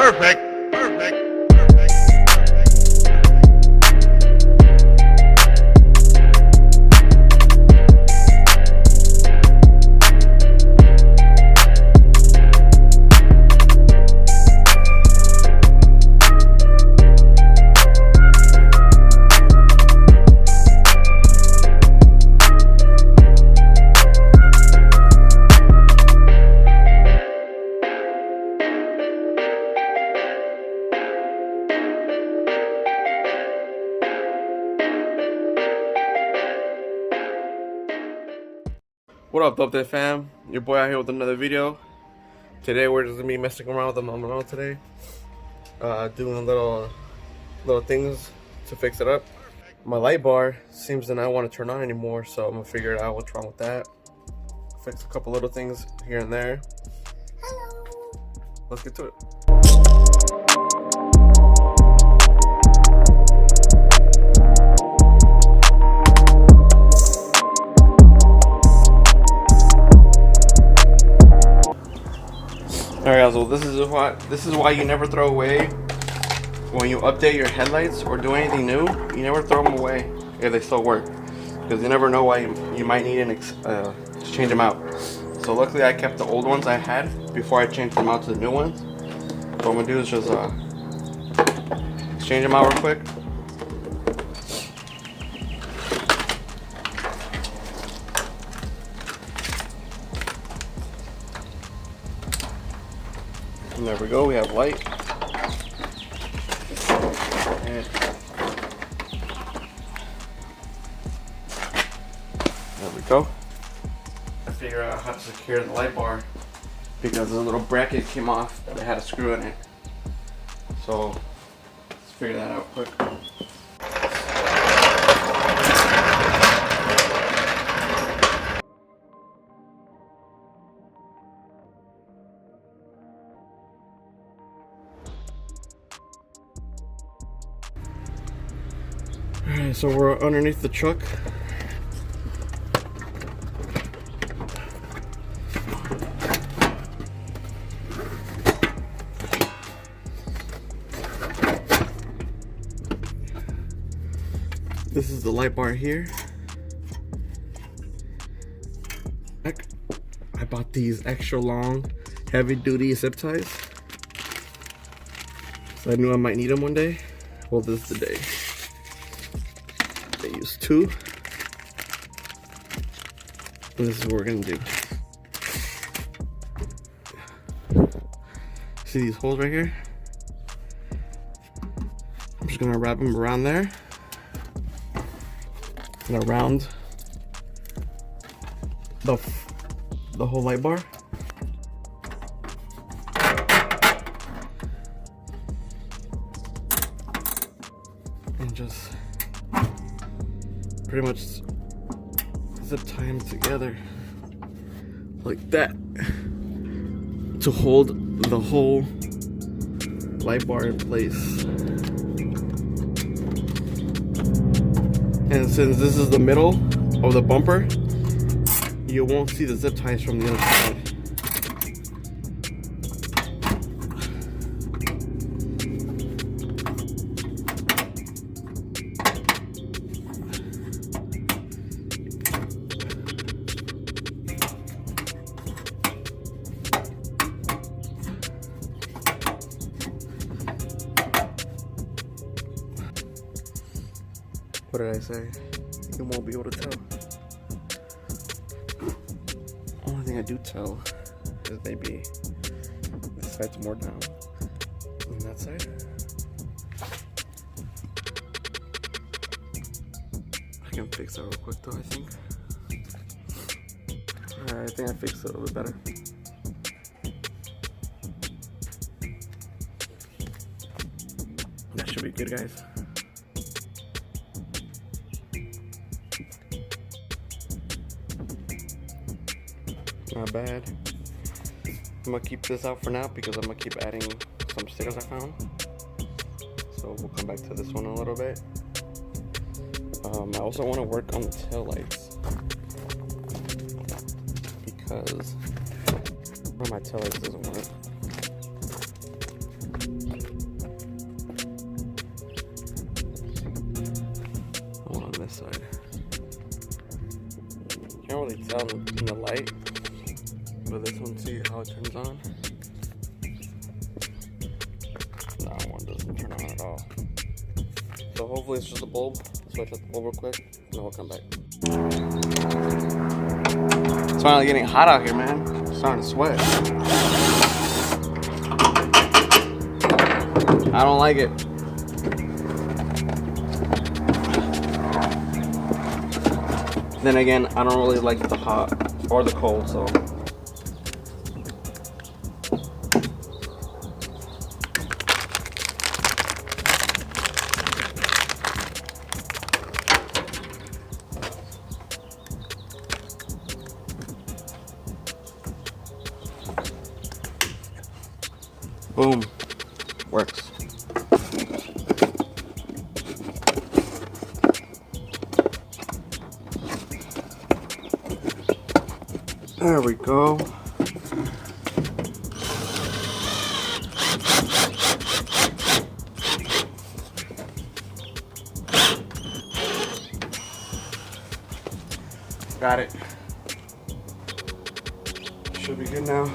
Perfect. Perfect. What up, Dope Day fam? Your boy out here with another video. Today we're just gonna be messing around with the Mamano today. Doing little things to fix it up. My light bar seems to not want to turn on anymore, so I'm gonna figure out what's wrong with that. Fix a couple little things here and there. Hello. Let's get to it. Alright guys, well this is why you never throw away when you update your headlights or do anything new. You never throw them away if they still work, because you never know why you might need to change them out. So luckily I kept the old ones I had before I changed them out to the new ones. What I'm gonna do is just change them out real quick. And there we go, we have light. And there we go. I figured out how to secure the light bar because the little bracket came off that had a screw in it. So let's figure that out quick. Alright, so we're underneath the truck. This is the light bar here. I bought these extra long, heavy duty zip ties. So I knew I might need them one day. Well, this is the day. I use 2. And this is what we're gonna do. See these holes right here? I'm just gonna wrap them around there and around the whole light bar. And just pretty much zip tie them together like that to hold the whole light bar in place. And since this is the middle of the bumper, you won't see the zip ties from the other side. What did I say? You won't be able to tell. Only thing I do tell is maybe this side's more down than that side. I can fix that real quick though, I think. Alright, I think I fixed it a little bit better. That should be good, guys. Not bad. I'm gonna keep this out for now because I'm gonna keep adding some stickers I found. So we'll come back to this one in a little bit. I also want to work on the tail lights because one of my tail lights doesn't work. tell in the light. But this one, see how it turns on? That one doesn't turn on at all. So hopefully it's just a bulb. Switch out the bulb real quick, and then we'll come back. It's finally getting hot out here, man. I'm starting to sweat. I don't like it. Then again, I don't really like the hot or the cold, so. Boom. Works. There we go. Got it. Should be good now.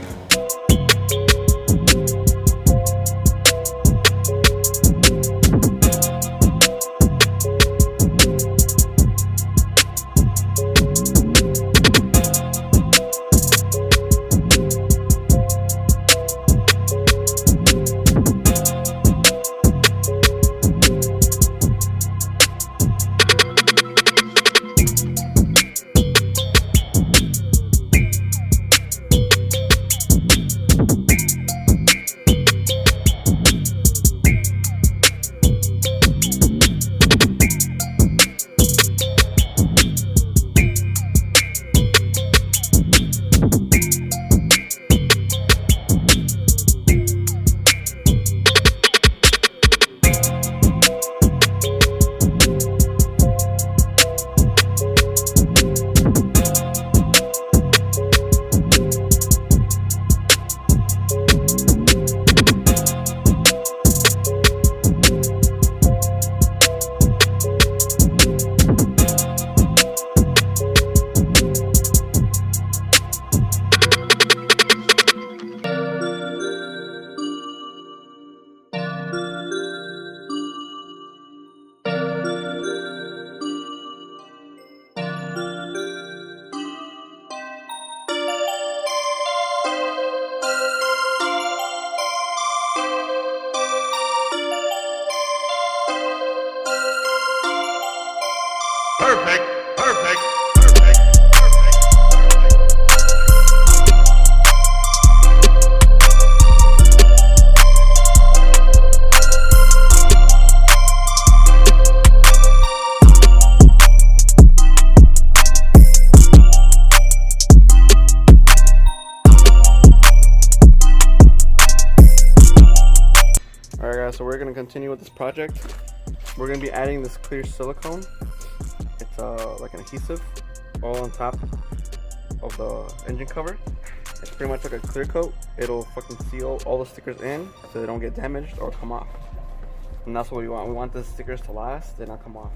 Perfect. Alright guys, so we're going to continue with this project. We're going to be adding this clear silicone. It's like an adhesive all on top of the engine cover. It's pretty much like a clear coat. It'll fucking seal all the stickers in so they don't get damaged or come off. And that's what we want. We want the stickers to last and not come off.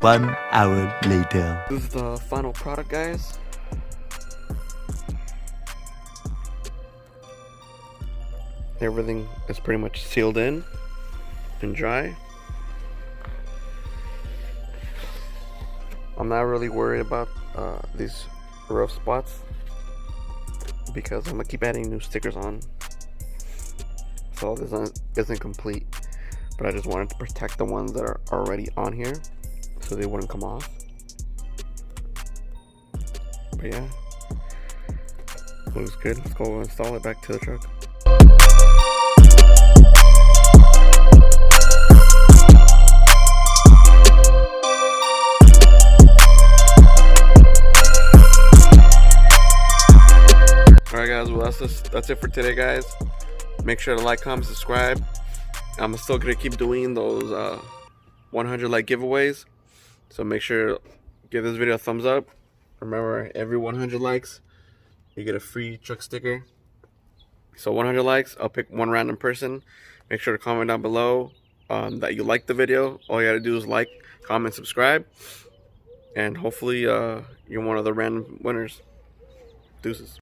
One hour later. This is the final product, guys. Everything is pretty much sealed in and dry. I'm not really worried about these rough spots because I'm gonna keep adding new stickers on. So this isn't complete, but I just wanted to protect the ones that are already on here so they wouldn't come off. But yeah, looks good. Let's go install it back to the truck. that's it for today, guys. Make sure to like, comment, subscribe. I'm still gonna keep doing those 100 like giveaways. So make sure give this video a thumbs up. Remember, every 100 likes, you get a free truck sticker. So 100 likes, I'll pick one random person. Make sure to comment down below that you like the video. All you gotta do is like, comment, subscribe, and hopefully you're one of the random winners. Deuces.